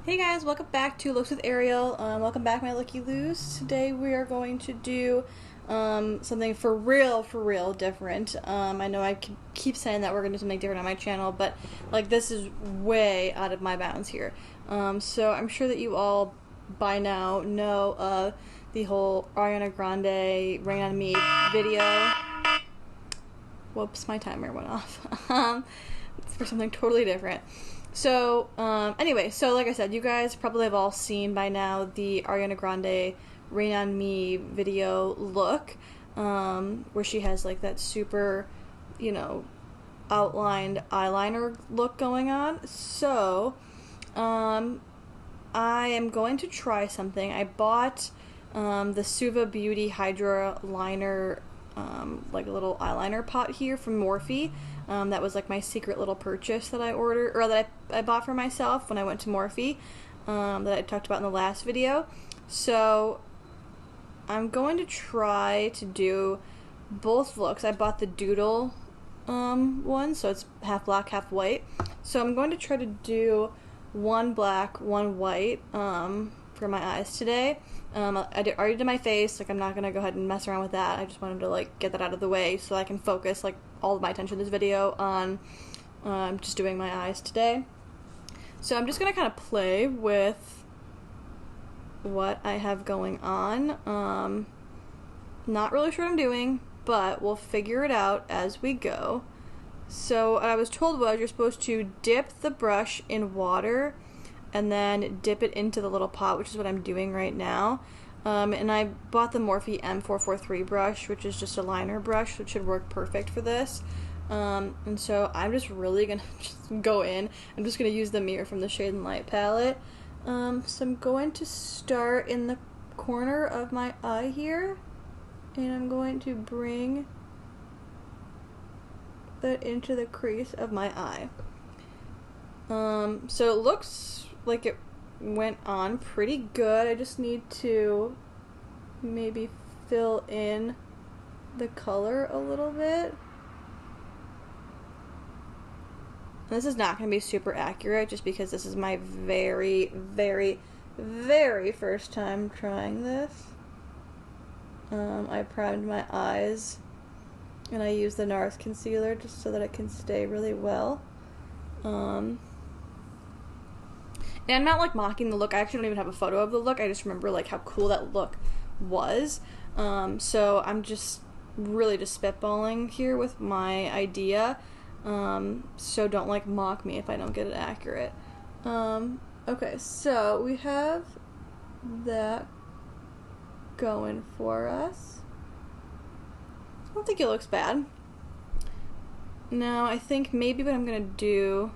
Hey guys, welcome back to Looks with Ariel. Welcome back, my Looky Loos. Today we are going to do something for real different. I know I keep saying that we're going to do something different on my channel, but like this is way out of my bounds here. So I'm sure that you all by now know the whole Ariana Grande Rain on Me video. Whoops, my timer went off. It's for something totally different. So, anyway, so like I said, you guys probably have all seen by now the Ariana Grande Rain on Me video look, where she has like that super, outlined eyeliner look going on. So, I am going to try something. I bought the Suva Beauty Hydra liner, like a little eyeliner pot here from Morphe. That was like my secret little purchase that I ordered, or that I bought for myself when I went to Morphe, that I talked about in the last video. So I'm going to try to do both looks. I bought the Doodle one, so it's half black, half white. So I'm going to try to do one black, one white for my eyes today. I already did my face. Like, I'm not gonna go ahead and mess around with that. I just wanted to like get that out of the way so I can focus like all of my attention in this video on just doing my eyes today. So I'm just gonna kind of play with what I have going on. Not really sure what I'm doing, but we'll figure it out as we go. So what I was told was you're supposed to dip the brush in water and then dip it into the little pot, which is what I'm doing right now. And I bought the Morphe M443 brush, which is just a liner brush, which should work perfect for this. And so I'm just really gonna just go in. I'm just gonna use the mirror from the Shade and Light palette. So I'm going to start in the corner of my eye here, and I'm going to bring that into the crease of my eye. So it looks like it went on pretty good. I just need to maybe fill in the color a little bit. And this is not going to be super accurate just because this is my very first time trying this. I primed my eyes and I used the NARS concealer just so that it can stay really well. And I'm not like mocking the look. I actually don't even have a photo of the look. I just remember like how cool that look was. So I'm just really just spitballing here with my idea. So don't like mock me if I don't get it accurate. Okay, so we have that going for us. I don't think it looks bad. Now I think maybe what I'm gonna do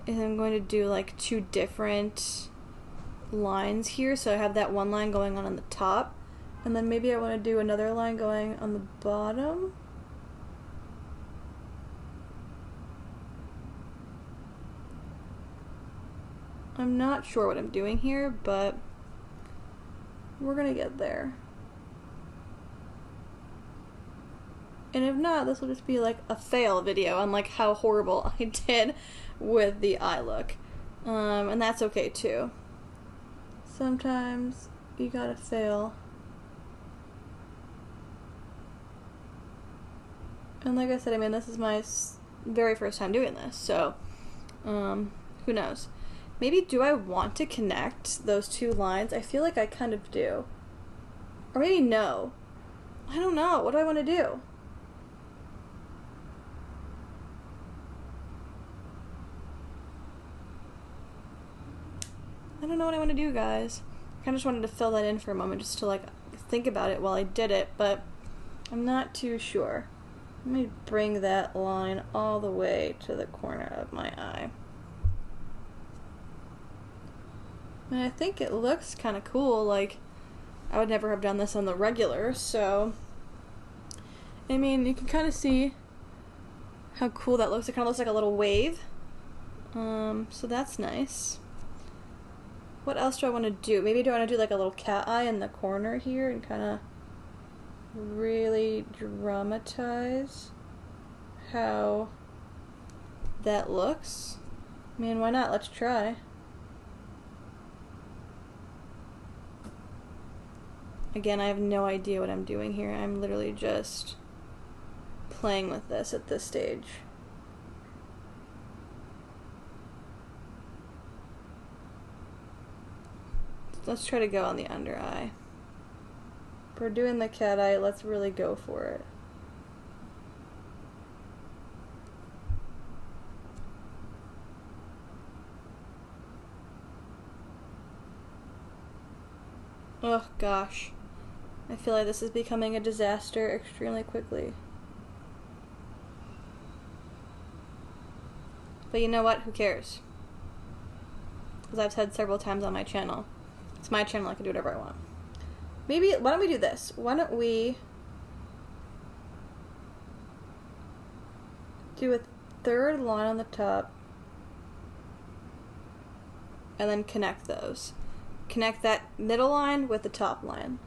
is I'm going to do like two different lines here. So I have that one line going on the top, and then maybe I want to do another line going on the bottom. I'm not sure what I'm doing here, but we're gonna get there. And if not, this will just be like a fail video on like how horrible I did with the eye look. And that's okay too. Sometimes you gotta fail. And like I said, I mean, this is my very first time doing this, so who knows? Maybe do I want to connect those two lines? I feel like I kind of do. Or maybe no. I don't know. What do I want to do? I don't know what I want to do, guys. I kind of just wanted to fill that in for a moment just to like think about it while I did it, but I'm not too sure. Let me bring that line all the way to the corner of my eye. And I think it looks kind of cool. Like, I would never have done this on the regular, so I mean, you can kind of see how cool that looks. It kind of looks like a little wave. So that's nice. What else do I want to do? Maybe do I want to do like a little cat eye in the corner here and kind of really dramatize how that looks? I mean, why not? Let's try. Again, I have no idea what I'm doing here. I'm literally just playing with this at this stage. Let's try to go on the under eye. If we're doing the cat eye, let's really go for it. Oh gosh. I feel like this is becoming a disaster extremely quickly. But you know what? Who cares? As I've said several times on my channel. It's my channel, I can do whatever I want. Maybe, why don't we do this? Why don't we do a third line on the top and then connect those. Connect that middle line with the top line,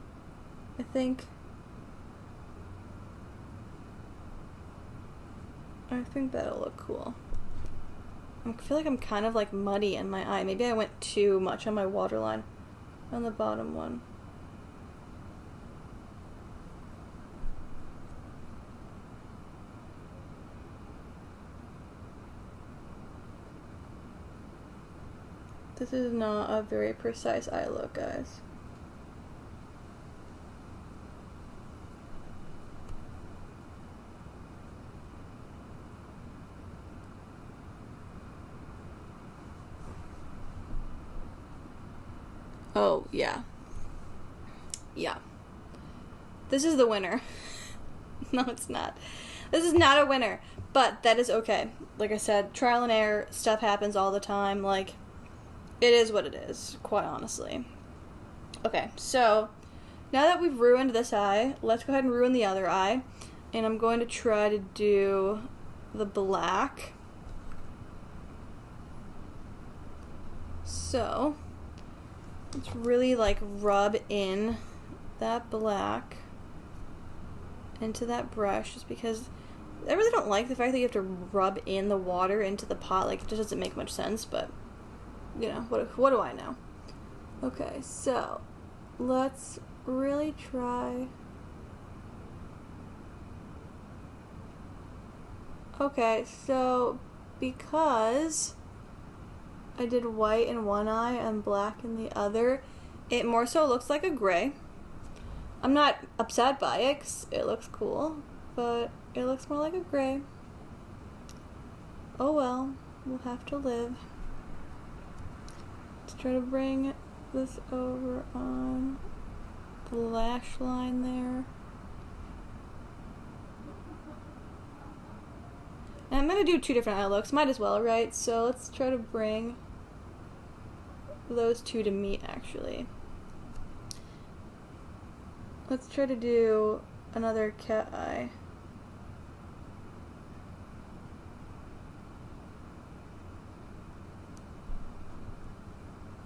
I think. I think that'll look cool. I feel like I'm kind of like muddy in my eye. Maybe I went too much on my waterline on the bottom one. This is not a very precise eye look, guys. Oh, yeah. Yeah. This is the winner. No, it's not. This is not a winner, but that is okay. Like I said, trial and error, stuff happens all the time. Like, it is what it is, quite honestly. Okay, so now that we've ruined this eye, let's go ahead and ruin the other eye. And I'm going to try to do the black. So let's really like rub in that black into that brush, just because I really don't like the fact that you have to rub in the water into the pot. Like, it just doesn't make much sense, but you know, what do I know? Okay, so let's really try. Okay, so because I did white in one eye and black in the other, it more so looks like a gray. I'm not upset by it 'cause it looks cool, but it looks more like a gray. Oh well, we'll have to live. Let's try to bring this over on the lash line there. And I'm gonna do two different eye looks, might as well, right? So let's try to bring those two to meet, actually. Let's try to do another cat eye.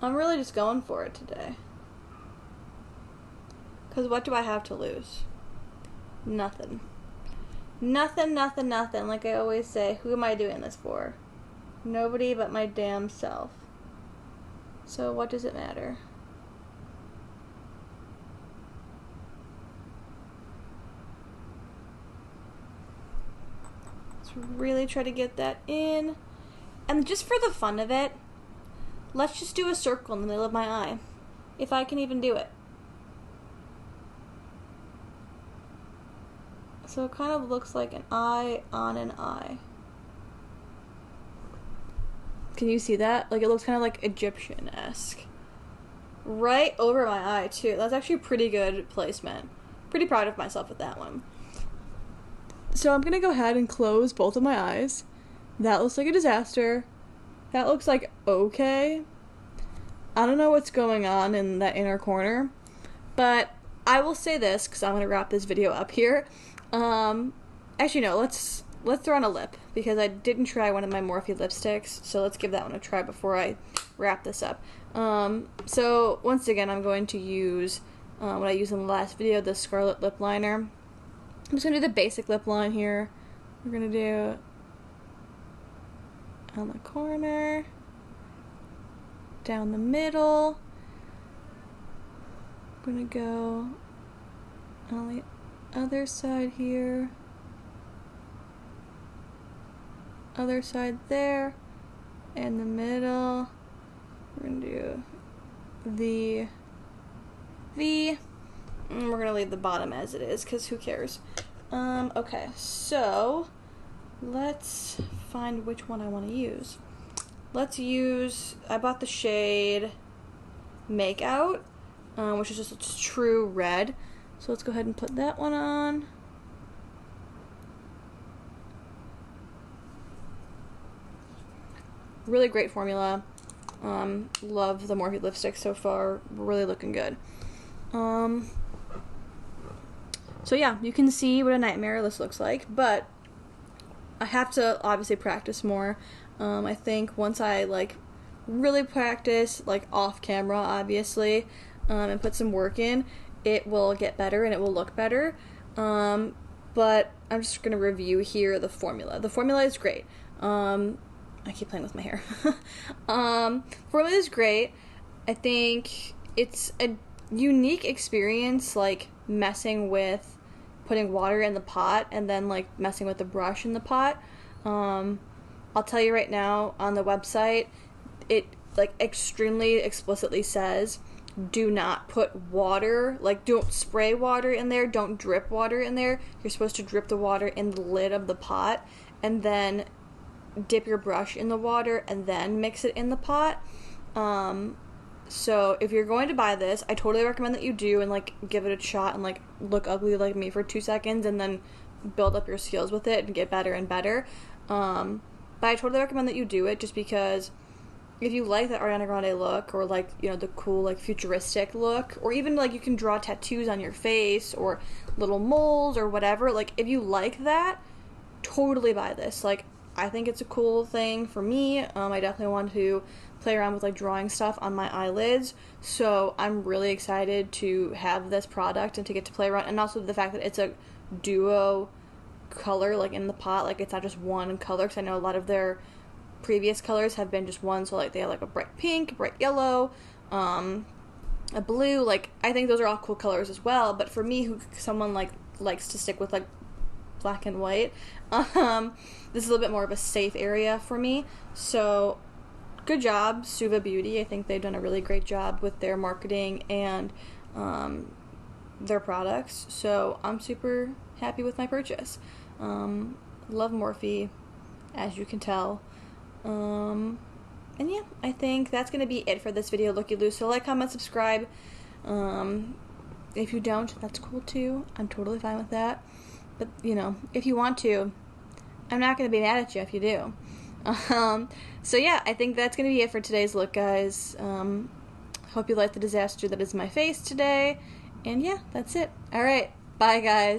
I'm really just going for it today. Because what do I have to lose? Nothing. Nothing, nothing, nothing. Like I always say, who am I doing this for? Nobody but my damn self. So what does it matter? Let's really try to get that in. And just for the fun of it, let's just do a circle in the middle of my eye. If I can even do it. So it kind of looks like an eye on an eye. Can you see that? Like, it looks kind of like Egyptian-esque. Right over my eye, too. That's actually pretty good placement. Pretty proud of myself with that one. So I'm gonna go ahead and close both of my eyes. That looks like a disaster. That looks like okay. I don't know what's going on in that inner corner, but I will say this, because I'm gonna wrap this video up here. Actually, no, let's throw on a lip, because I didn't try one of my Morphe lipsticks, so let's give that one a try before I wrap this up. So once again, I'm going to use what I used in the last video, the Scarlet lip liner. I'm just gonna do the basic lip line here. We're gonna do on the corner, down the middle. I'm gonna go On the other side here. Other side there. In the middle. We're gonna do the V. And we're gonna leave the bottom as it is, because who cares? Okay, so let's find which one I want to use. Let's use, I bought the shade Makeout, which is just a true red. So let's go ahead and put that one on. Really great formula. Love the Morphe lipstick so far. Really looking good. So yeah, you can see what a nightmare this looks like, but I have to obviously practice more. I think once I like really practice, like off camera obviously, and put some work in, it will get better and it will look better. But I'm just gonna review here the formula. The formula is great. I keep playing with my hair. Formula is great. I think it's a unique experience, like messing with putting water in the pot and then like messing with the brush in the pot. I'll tell you right now, on the website, it like extremely explicitly says, do not put water, like don't spray water in there, don't drip water in there. You're supposed to drip the water in the lid of the pot and then dip your brush in the water and then mix it in the pot. So if you're going to buy this, I totally recommend that you do and like give it a shot and like look ugly like me for 2 seconds and then build up your skills with it and get better and better. But I totally recommend that you do it, just because if you like the Ariana Grande look, or like, you know, the cool like futuristic look, or even like you can draw tattoos on your face or little moles or whatever, like if you like that, totally buy this. Like I think it's a cool thing for me. I definitely want to play around with like drawing stuff on my eyelids, so I'm really excited to have this product and to get to play around, and also the fact that it's a duo color like in the pot, like it's not just one color, because I know a lot of their previous colors have been just one, so like they have like a bright pink, bright yellow, a blue. Like I think those are all cool colors as well, but for me, who someone like likes to stick with like black and white, this is a little bit more of a safe area for me. So good job, Suva Beauty. I think they've done a really great job with their marketing and their products. So I'm super happy with my purchase. Love Morphe, as you can tell. And yeah, I think that's going to be it for this video, Looky Loo. So like, comment, subscribe. If you don't, that's cool too. I'm totally fine with that. But, you know, if you want to, I'm not going to be mad at you if you do. So yeah, I think that's going to be it for today's look, guys. Hope you liked the disaster that is my face today. And yeah, that's it. Alright, bye guys.